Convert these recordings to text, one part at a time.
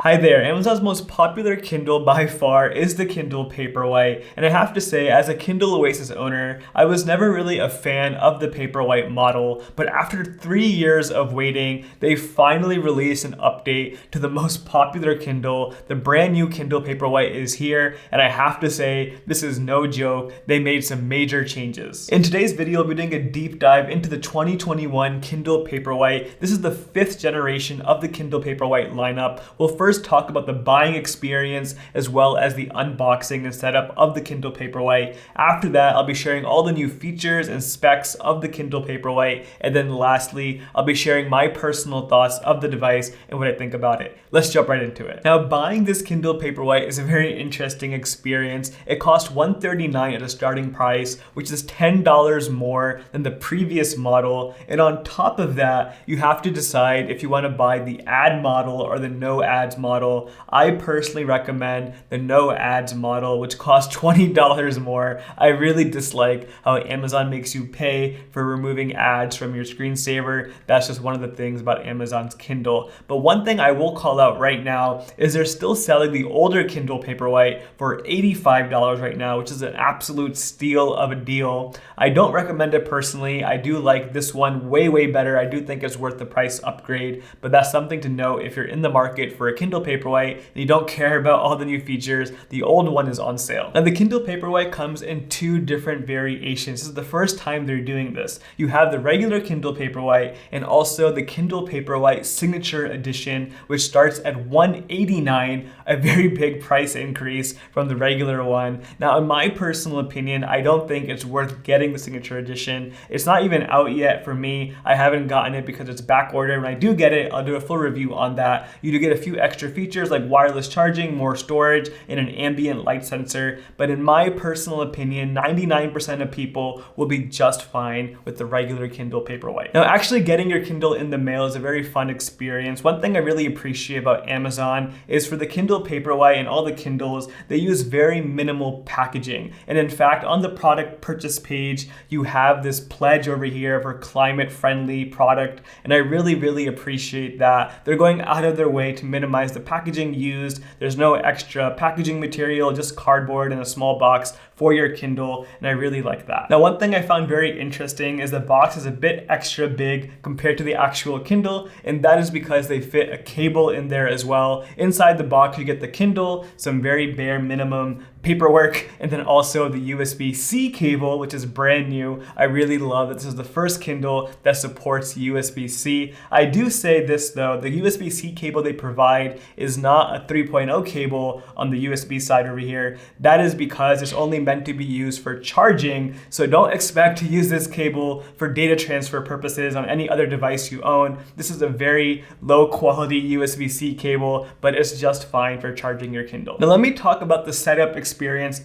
Hi there, Amazon's most popular Kindle by far is the Kindle Paperwhite, and I have to say, as a Kindle Oasis owner, I was never really a fan of the Paperwhite model, but after 3 years of waiting, they finally released an update to the most popular Kindle. The brand new Kindle Paperwhite is here, and I have to say, this is no joke, they made some major changes. In today's video, we'll be doing a deep dive into the 2021 Kindle Paperwhite. This is the 5th generation of the Kindle Paperwhite lineup. We'll first talk about the buying experience as well as the unboxing and setup of the Kindle Paperwhite. After that, I'll be sharing all the new features and specs of the Kindle Paperwhite. And then lastly, I'll be sharing my personal thoughts of the device and what I think about it. Let's jump right into it. Now, buying this Kindle Paperwhite is a very interesting experience. It cost $139 at a starting price, which is $10 more than the previous model. And on top of that, you have to decide if you want to buy the ad model or the no ads model. I personally recommend the no ads model, which costs $20 more. I really dislike how Amazon makes you pay for removing ads from your screensaver. That's just one of the things about Amazon's Kindle. But one thing I will call out right now is they're still selling the older Kindle Paperwhite for $85 right now, which is an absolute steal of a deal. I don't recommend it personally. I do like this one way better. I do think it's worth the price upgrade, but that's something to note if you're in the market for a Kindle Paperwhite and you don't care about all the new features. The old one is on sale. Now, the Kindle Paperwhite comes in 2 different variations. This is the first time they're doing this. You have the regular Kindle Paperwhite and also the Kindle Paperwhite Signature Edition, which starts at $189, a very big price increase from the regular one. Now, in my personal opinion, I don't think it's worth getting the Signature Edition. It's not even out yet for me. I haven't gotten it because it's back ordered. When I do get it, I'll do a full review on that. You do get a few extra features like wireless charging, more storage, and an ambient light sensor. But in my personal opinion, 99% of people will be just fine with the regular Kindle Paperwhite. Now, actually getting your Kindle in the mail is a very fun experience. One thing I really appreciate about Amazon is for the Kindle Paperwhite and all the Kindles, they use very minimal packaging. And in fact, on the product purchase page, you have this pledge over here for climate-friendly product. And I really appreciate that. They're going out of their way to minimize the packaging used. There's no extra packaging material, just cardboard in a small box for your Kindle, and I really like that. Now, one thing I found very interesting is the box is a bit extra big compared to the actual Kindle, and that is because they fit a cable in there as well. Inside the box, you get the Kindle, some very bare minimum paperwork, and then also the USB-C cable, which is brand new. I really love that this is the first Kindle that supports USB-C. I do say this though, the USB-C cable they provide is not a 3.0 cable on the USB side over here. That is because it's only meant to be used for charging, so don't expect to use this cable for data transfer purposes on any other device you own. This is a very low quality USB-C cable, but it's just fine for charging your Kindle. Now let me talk about the setup experience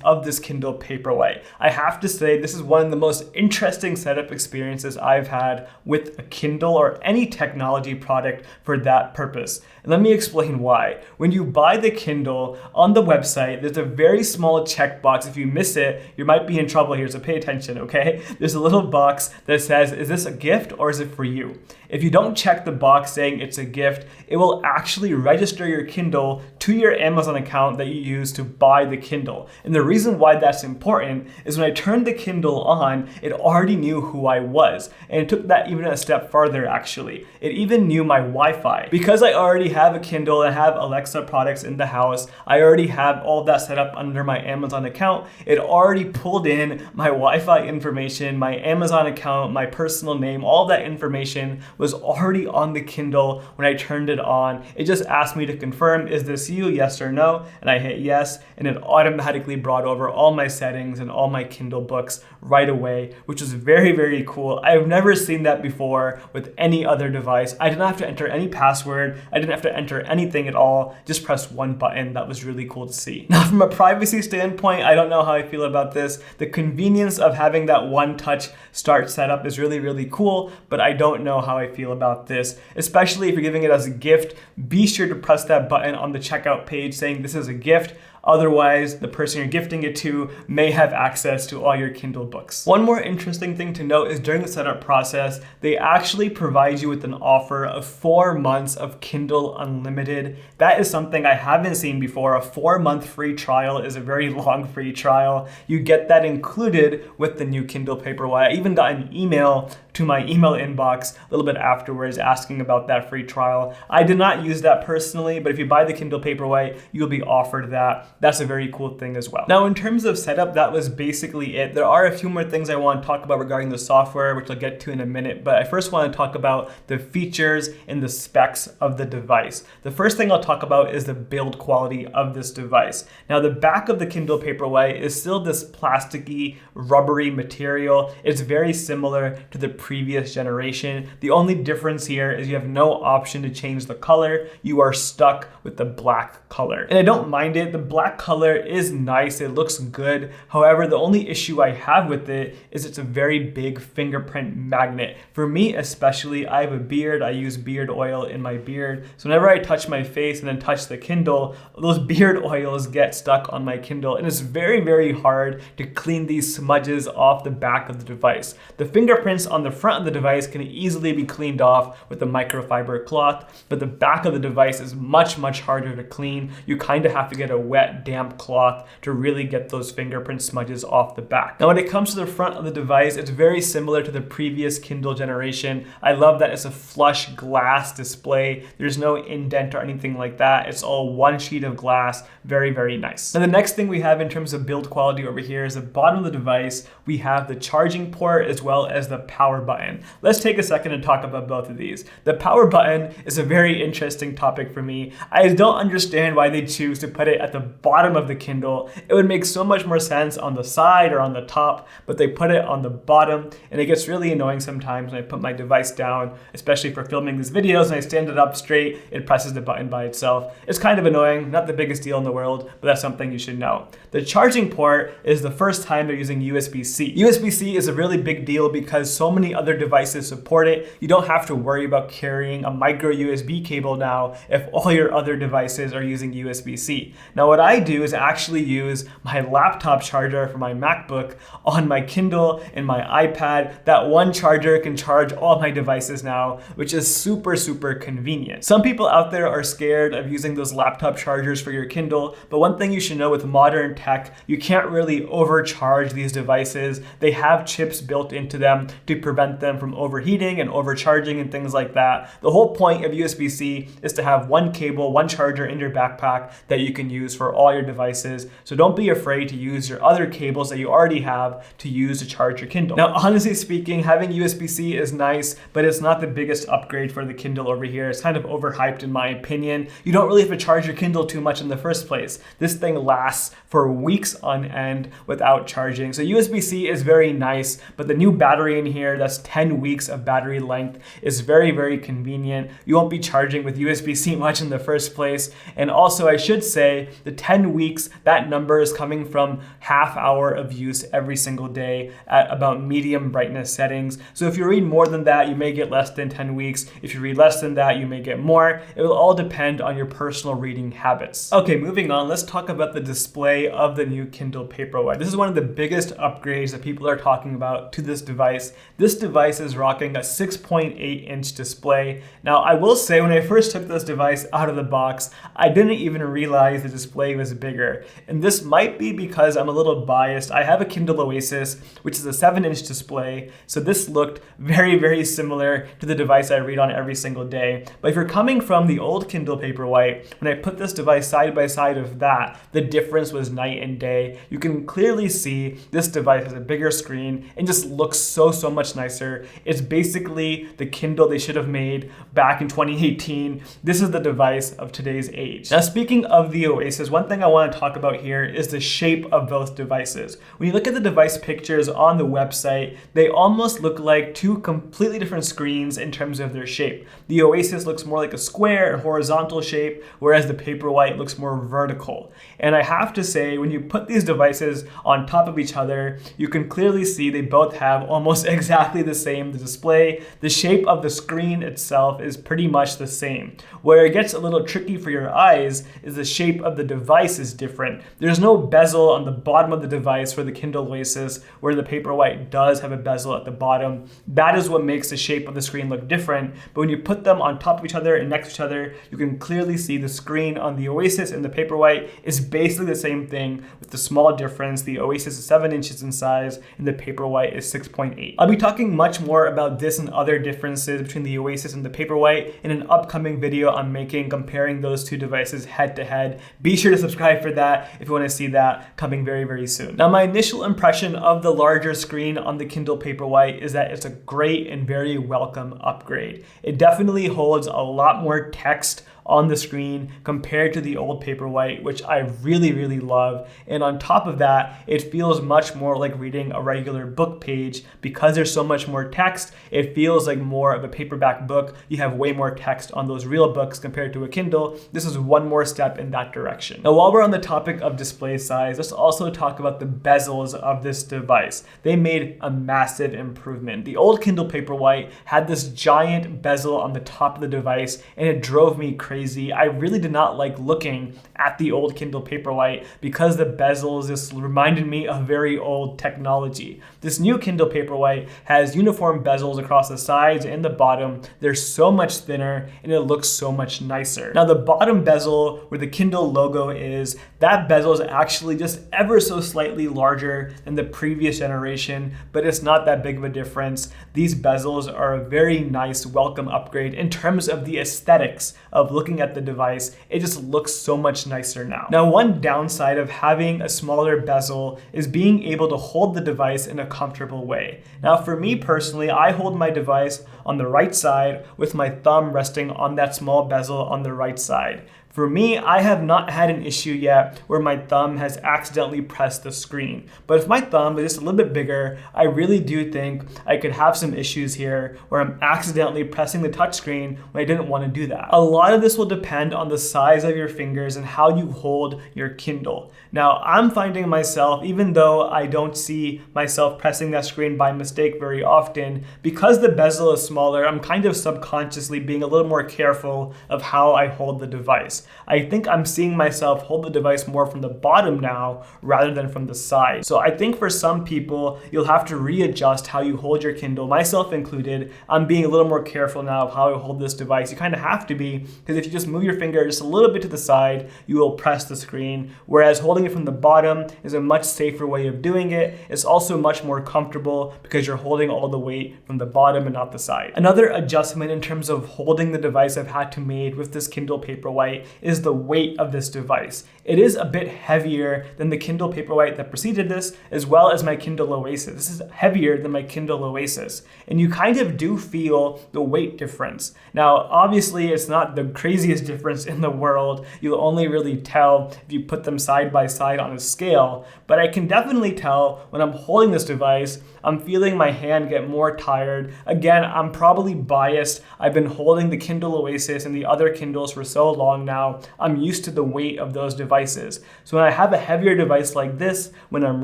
of this Kindle Paperwhite. I have to say this is one of the most interesting setup experiences I've had with a Kindle or any technology product for that purpose. And let me explain why. When you buy the Kindle on the website, there's a very small checkbox. If you miss it, you might be in trouble here, so pay attention, okay? There's a little box that says, is this a gift or is it for you? If you don't check the box saying it's a gift, it will actually register your Kindle to your Amazon account that you use to buy the Kindle. And the reason why that's important is when I turned the Kindle on, it already knew who I was. And it took that even a step farther, actually. It even knew my Wi-Fi. Because I already have a Kindle and have Alexa products in the house, I already have all of that set up under my Amazon account. It already pulled in my Wi-Fi information, my Amazon account, my personal name, all that information was already on the Kindle when I turned it on. It just asked me to confirm, is this you, yes or no? And I hit yes, and it automatically brought over all my settings and all my Kindle books right away, which was very cool. I've never seen that before with any other device. I didn't have to enter any password. I didn't have to enter anything at all. Just press one button. That was really cool to see. Now, from a privacy standpoint, I don't know how I feel about this. The convenience of having that one-touch start setup is really cool, but I don't know how I feel about this, especially if you're giving it as a gift. Be sure to press that button on the checkout page saying this is a gift. Otherwise, the person you're gifting it to may have access to all your Kindle books. One more interesting thing to note is during the setup process, they actually provide you with an offer of 4 months of Kindle Unlimited. That is something I haven't seen before. A 4-month free trial is a very long free trial. You get that included with the new Kindle Paperwhite. I even got an email to my email inbox a little bit afterwards asking about that free trial. I did not use that personally, but if you buy the Kindle Paperwhite, you'll be offered that. That's a very cool thing as well. Now, in terms of setup, that was basically it. There are a few more things I want to talk about regarding the software, which I'll get to in a minute, but I first want to talk about the features and the specs of the device. The first thing I'll talk about is the build quality of this device. Now, the back of the Kindle Paperwhite is still this plasticky, rubbery material. It's very similar to the previous generation. The only difference here is you have no option to change the color. You are stuck with the black color. And I don't mind it. The black color is nice. It looks good. However, the only issue I have with it is it's a very big fingerprint magnet. For me especially, I have a beard. I use beard oil in my beard. So whenever I touch my face and then touch the Kindle, those beard oils get stuck on my Kindle. And it's very, very hard to clean these smudges off the back of the device. The fingerprints on the front of the device can easily be cleaned off with a microfiber cloth, but the back of the device is much, much harder to clean. You kind of have to get a wet, damp cloth to really get those fingerprint smudges off the back. Now, when it comes to the front of the device, it's very similar to the previous Kindle generation. I love that it's a flush glass display. There's no indent or anything like that. It's all one sheet of glass. Very, very nice. Now, the next thing we have in terms of build quality over here is the bottom of the device. We have the charging port as well as the power button. Let's take a second and talk about both of these. The power button is a very interesting topic for me. I don't understand why they choose to put it at the bottom of the Kindle. It would make so much more sense on the side or on the top, but they put it on the bottom, and it gets really annoying sometimes when I put my device down, especially for filming these videos, and I stand it up straight, it presses the button by itself. It's kind of annoying, not the biggest deal in the world, but that's something you should know. The charging port is the first time they're using USB-C. USB-C is a really big deal because so many other devices support it. You don't have to worry about carrying a micro USB cable now if all your other devices are using USB-C. Now, what I do is actually use my laptop charger for my MacBook on my Kindle and my iPad. That one charger can charge all my devices now, which is super, super convenient. Some people out there are scared of using those laptop chargers for your Kindle, but one thing you should know with modern tech, you can't really overcharge these devices. They have chips built into them to prevent them from overheating and overcharging and things like that. The whole point of USB-C is to have one cable, one charger in your backpack that you can use for all your devices. So don't be afraid to use your other cables that you already have to use to charge your Kindle. Now, honestly speaking, having USB-C is nice, but it's not the biggest upgrade for the Kindle over here. It's kind of overhyped in my opinion. You don't really have to charge your Kindle too much in the first place. This thing lasts for weeks on end without charging. So USB-C is very nice, but the new battery in here, that's 10 weeks of battery length, is very, very convenient. You won't be charging with USB-C much in the first place. And also, I should say, the 10 weeks, that number is coming from half hour of use every single day at about medium brightness settings. So if you read more than that, you may get less than 10 weeks. If you read less than that, you may get more. It will all depend on your personal reading habits. Okay, moving on, let's talk about the display of the new Kindle Paperwhite. This is one of the biggest upgrades that people are talking about to this device. This device is rocking a 6.8-inch display. Now, I will say when I first took this device out of the box, I didn't even realize the display was bigger. And this might be because I'm a little biased. I have a Kindle Oasis, which is a 7-inch display. So this looked very, very similar to the device I read on every single day. But if you're coming from the old Kindle Paperwhite, when I put this device side by side of that, the difference was night and day. You can clearly see this device has a bigger screen and just looks so much nicer. It's basically the Kindle they should have made back in 2018. This is the device of today's age. Now, speaking of the Oasis, one thing I want to talk about here is the shape of both devices. When you look at the device pictures on the website, they almost look like two completely different screens in terms of their shape. The Oasis looks more like a square and horizontal shape, whereas the Paperwhite looks more vertical. And I have to say, when you put these devices on top of each other, you can clearly see they both have almost exactly exactly the same. The display, the shape of the screen itself is pretty much the same. Where it gets a little tricky for your eyes is the shape of the device is different. There's no bezel on the bottom of the device for the Kindle Oasis, where the Paperwhite does have a bezel at the bottom. That is what makes the shape of the screen look different. But when you put them on top of each other and next to each other, you can clearly see the screen on the Oasis and the Paperwhite is basically the same thing, with the small difference. The Oasis is 7 inches in size and the Paperwhite is 6.8. I'll be talking much more about this and other differences between the Oasis and the Paperwhite in an upcoming video I'm making comparing those two devices head to head. Be sure to subscribe for that if you want to see that coming very, very soon. Now, my initial impression of the larger screen on the Kindle Paperwhite is that it's a great and very welcome upgrade. It definitely holds a lot more text on the screen compared to the old Paperwhite, which I really, really love. And on top of that, it feels much more like reading a regular book page. Because there's so much more text, it feels like more of a paperback book. You have way more text on those real books compared to a Kindle. This is one more step in that direction. Now, while we're on the topic of display size, let's also talk about the bezels of this device. They made a massive improvement. The old Kindle Paperwhite had this giant bezel on the top of the device, and it drove me crazy. I really did not like looking at the old Kindle Paperwhite because the bezels just reminded me of very old technology. This new Kindle Paperwhite has uniform bezels across the sides and the bottom. They're so much thinner and it looks so much nicer. Now, the bottom bezel where the Kindle logo is, that bezel is actually just ever so slightly larger than the previous generation, but it's not that big of a difference. These bezels are a very nice welcome upgrade in terms of the aesthetics of looking at the device. It just looks so much nicer now. Now, one downside of having a smaller bezel is being able to hold the device in a comfortable way. Now, for me personally, I hold my device on the right side with my thumb resting on that small bezel on the right side. For me, I have not had an issue yet where my thumb has accidentally pressed the screen. But if my thumb is just a little bit bigger, I really do think I could have some issues here where I'm accidentally pressing the touchscreen when I didn't want to do that. A lot of this will depend on the size of your fingers and how you hold your Kindle. Now, I'm finding myself, even though I don't see myself pressing that screen by mistake very often, because the bezel is smaller, I'm kind of subconsciously being a little more careful of how I hold the device. I think I'm seeing myself hold the device more from the bottom now rather than from the side. So I think for some people, you'll have to readjust how you hold your Kindle, myself included. I'm being a little more careful now of how I hold this device. You kind of have to be, because if you just move your finger just a little bit to the side, you will press the screen, whereas holding it from the bottom is a much safer way of doing it. It's also much more comfortable because you're holding all the weight from the bottom and not the side. Another adjustment in terms of holding the device I've had to make with this Kindle Paperwhite is the weight of this device. It is a bit heavier than the Kindle Paperwhite that preceded this, as well as my Kindle Oasis. This is heavier than my Kindle Oasis, and you kind of do feel the weight difference. Now, obviously, it's not the craziest difference in the world. You'll only really tell if you put them side by side on a scale, but I can definitely tell when I'm holding this device, I'm feeling my hand get more tired. Again, I'm probably biased. I've been holding the Kindle Oasis and the other Kindles for so long now. I'm used to the weight of those devices. So when I have a heavier device like this, when I'm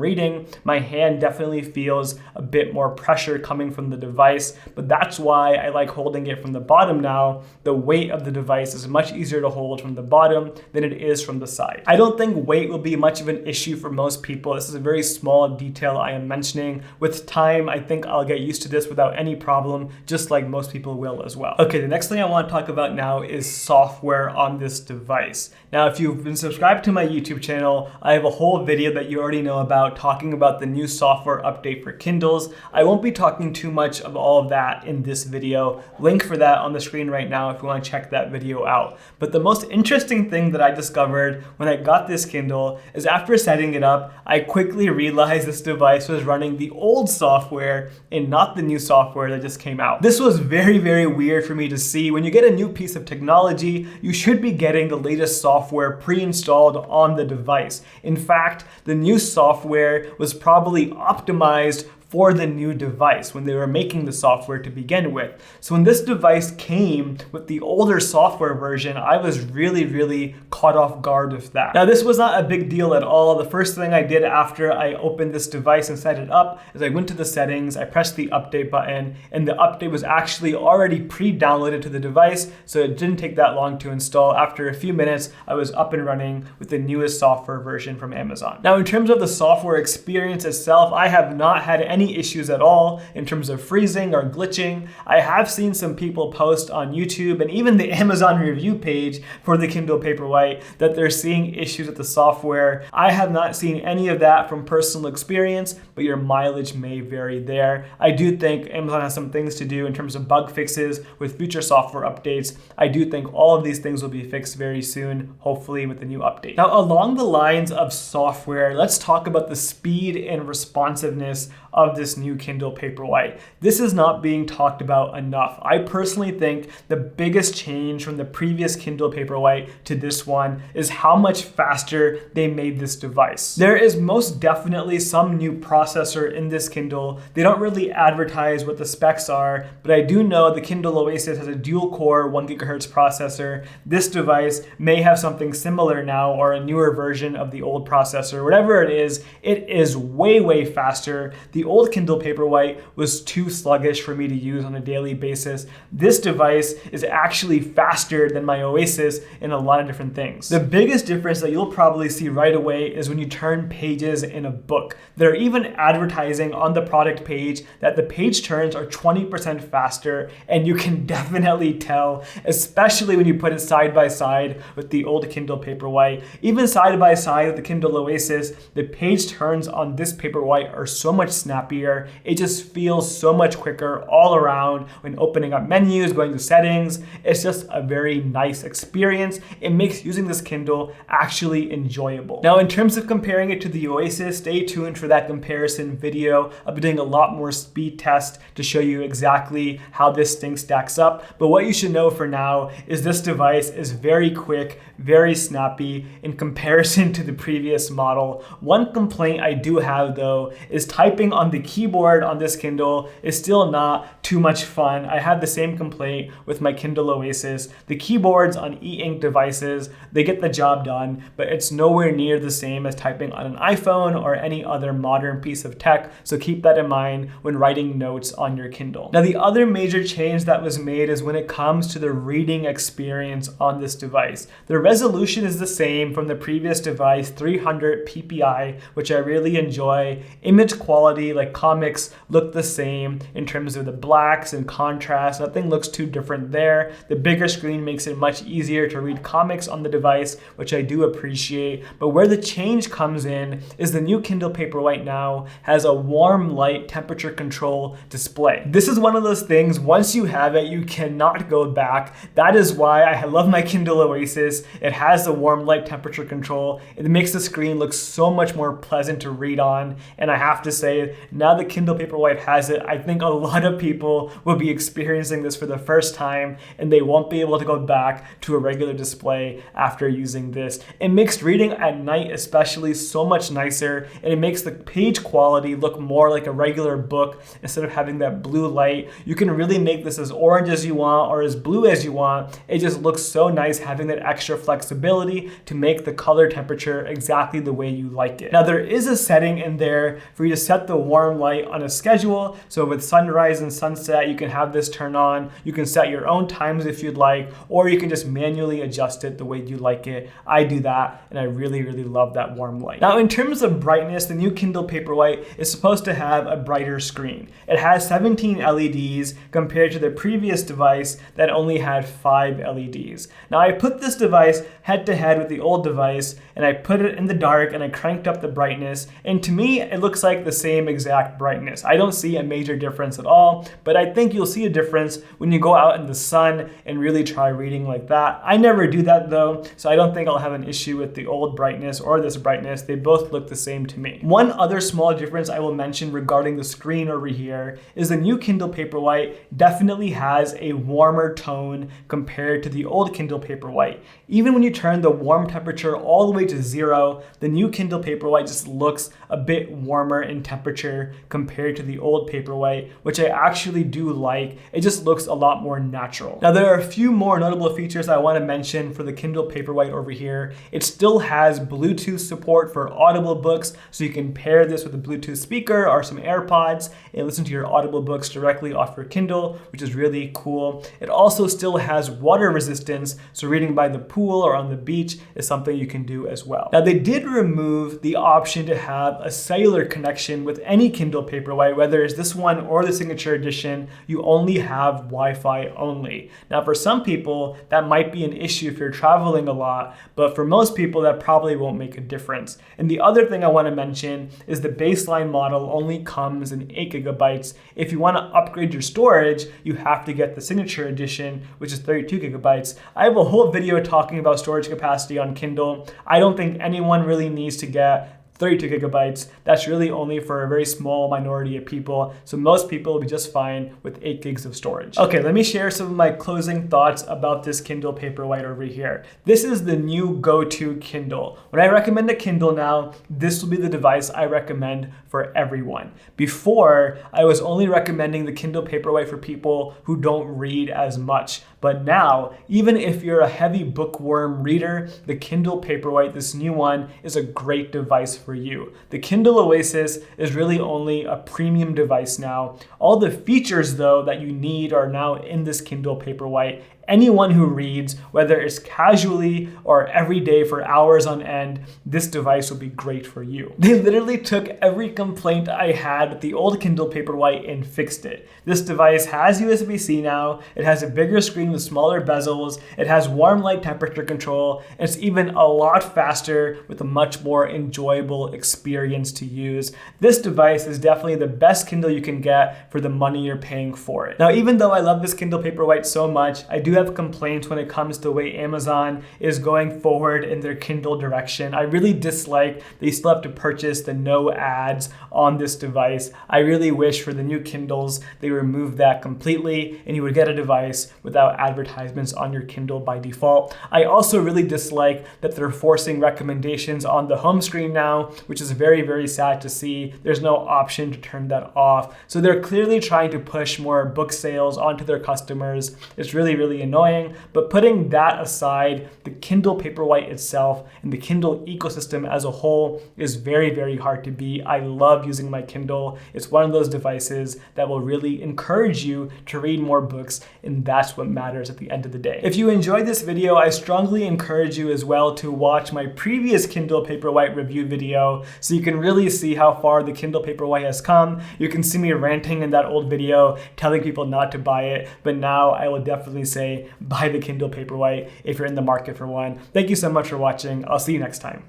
reading, my hand definitely feels a bit more pressure coming from the device, but that's why I like holding it from the bottom now. The weight of the device is much easier to hold from the bottom than it is from the side. I don't think weight will be much of an issue for most people. This is a very small detail I am mentioning. With time, I think I'll get used to this without any problem, just like most people will as well. Okay, the next thing I want to talk about now is software on this device. Now, if you've been subscribed to my YouTube channel, I have a whole video that you already know about talking about the new software update for Kindles. I won't be talking too much of all of that in this video. Link for that on the screen right now if you want to check that video out. But the most interesting thing that I discovered when I got this Kindle is after setting it up, I quickly realized this device was running the old software and not the new software that just came out. This was very, very weird for me to see. When you get a new piece of technology, you should be getting the latest software pre-installed on the device. In fact, the new software was probably optimized for the new device when they were making the software to begin with. So when this device came with the older software version, I was really caught off guard with that. Now, this was not a big deal at all. The first thing I did after I opened this device and set it up is I went to the settings, I pressed the update button, and the update was actually already pre-downloaded to the device, so it didn't take that long to install. After a few minutes, I was up and running with the newest software version from Amazon. Now, in terms of the software experience itself, I have not had any issues at all in terms of freezing or glitching. I have seen some people post on YouTube and even the Amazon review page for the Kindle Paperwhite that they're seeing issues with the software. I have not seen any of that from personal experience, but your mileage may vary there. I do think Amazon has some things to do in terms of bug fixes with future software updates. I do think all of these things will be fixed very soon, hopefully with the new update. Now, along the lines of software, let's talk about the speed and responsiveness of this new Kindle Paperwhite. This is not being talked about enough. I personally think the biggest change from the previous Kindle Paperwhite to this one is how much faster they made this device. There is most definitely some new processor in this Kindle. They don't really advertise what the specs are, but I do know the Kindle Oasis has a dual-core 1 GHz processor. This device may have something similar now, or a newer version of the old processor. Whatever it is way faster. The old Kindle Paperwhite was too sluggish for me to use on a daily basis. This device is actually faster than my Oasis in a lot of different things. The biggest difference that you'll probably see right away is when you turn pages in a book. They're even advertising on the product page that the page turns are 20% faster, and you can definitely tell, especially when you put it side by side with the old Kindle Paperwhite. Even side by side with the Kindle Oasis, the page turns on this Paperwhite are so much snappier. It just feels so much quicker all around when opening up menus, going to settings. It's just a very nice experience. It makes using this Kindle actually enjoyable. Now, in terms of comparing it to the Oasis, stay tuned for that comparison video. I'll be doing a lot more speed tests to show you exactly how this thing stacks up. But what you should know for now is this device is very quick, very snappy in comparison to the previous model. One complaint I do have though is typing on the keyboard on this Kindle is still not too much fun. I had the same complaint with my Kindle Oasis. The keyboards on e-ink devices, they get the job done, but it's nowhere near the same as typing on an iPhone or any other modern piece of tech, so keep that in mind when writing notes on your Kindle. Now, the other major change that was made is when it comes to the reading experience on this device. The resolution is the same from the previous device, 300 ppi, which I really enjoy. Image quality, like comics, look the same in terms of the blacks and contrast. Nothing looks too different there. The bigger screen makes it much easier to read comics on the device, which I do appreciate. But where the change comes in is the new Kindle Paperwhite now has a warm light temperature control display. This is one of those things, once you have it, you cannot go back. That is why I love my Kindle Oasis. It has the warm light temperature control. It makes the screen look so much more pleasant to read on. And I have to say, now the Kindle Paperwhite has it, I think a lot of people will be experiencing this for the first time, and they won't be able to go back to a regular display after using this. It makes reading at night especially so much nicer, and it makes the page quality look more like a regular book instead of having that blue light. You can really make this as orange as you want or as blue as you want. It just looks so nice having that extra flexibility to make the color temperature exactly the way you like it. Now, there is a setting in there for you to set the warm light on a schedule. So with sunrise and sunset, you can have this turn on. You can set your own times if you'd like, or you can just manually adjust it the way you like it. I do that, and I really love that warm light. Now, in terms of brightness, the new Kindle Paperwhite is supposed to have a brighter screen. It has 17 LEDs compared to the previous device that only had 5 LEDs. Now, I put this device head to head with the old device, and I put it in the dark and I cranked up the brightness, and to me it looks like the same exact brightness. I don't see a major difference at all, but I think you'll see a difference when you go out in the sun and really try reading like that. I never do that though, so I don't think I'll have an issue with the old brightness or this brightness. They both look the same to me. One other small difference I will mention regarding the screen over here is the new Kindle Paperwhite definitely has a warmer tone compared to the old Kindle Paperwhite. Even when you turn the warm temperature all the way to 0, the new Kindle Paperwhite just looks a bit warmer in temperature signature compared to the old Paperwhite, which I actually do like. It just looks a lot more natural. Now, there are a few more notable features I want to mention for the Kindle Paperwhite over here. It still has Bluetooth support for Audible books, so you can pair this with a Bluetooth speaker or some AirPods and listen to your Audible books directly off your Kindle, which is really cool. It also still has water resistance, so reading by the pool or on the beach is something you can do as well. Now, they did remove the option to have a cellular connection with any Kindle Paperwhite, whether it's this one or the Signature Edition. You only have Wi-Fi only. Now, for some people, that might be an issue if you're traveling a lot, but for most people, that probably won't make a difference. And the other thing I want to mention is the baseline model only comes in 8 gigabytes. If you want to upgrade your storage, you have to get the Signature Edition, which is 32 gigabytes. I have a whole video talking about storage capacity on Kindle. I don't think anyone really needs to get 32 gigabytes. That's really only for a very small minority of people. So most people will be just fine with 8 gigs of storage. Okay, let me share some of my closing thoughts about this Kindle Paperwhite over here. This is the new go-to Kindle. When I recommend a Kindle now, this will be the device I recommend for everyone. Before, I was only recommending the Kindle Paperwhite for people who don't read as much. But now, even if you're a heavy bookworm reader, the Kindle Paperwhite, this new one, is a great device for you. The Kindle Oasis is really only a premium device now. All the features, though, that you need are now in this Kindle Paperwhite. Anyone who reads, whether it's casually or every day for hours on end, this device will be great for you. They literally took every complaint I had with the old Kindle Paperwhite and fixed it. This device has USB-C now, it has a bigger screen with smaller bezels, it has warm light temperature control, and it's even a lot faster with a much more enjoyable experience to use. This device is definitely the best Kindle you can get for the money you're paying for it. Now, even though I love this Kindle Paperwhite so much, I do have complaints when it comes to the way Amazon is going forward in their Kindle direction. I really dislike that you still have to purchase the no ads on this device. I really wish for the new Kindles they remove that completely and you would get a device without advertisements on your Kindle by default. I also really dislike that they're forcing recommendations on the home screen now, which is very, very sad to see. There's no option to turn that off. So they're clearly trying to push more book sales onto their customers. It's really, really annoying, but putting that aside, the Kindle Paperwhite itself and the Kindle ecosystem as a whole is very, very hard to beat. I love using my Kindle. It's one of those devices that will really encourage you to read more books, and that's what matters at the end of the day. If you enjoyed this video, I strongly encourage you as well to watch my previous Kindle Paperwhite review video so you can really see how far the Kindle Paperwhite has come. You can see me ranting in that old video, telling people not to buy it, but now I will definitely say buy the Kindle Paperwhite if you're in the market for one. Thank you so much for watching. I'll see you next time.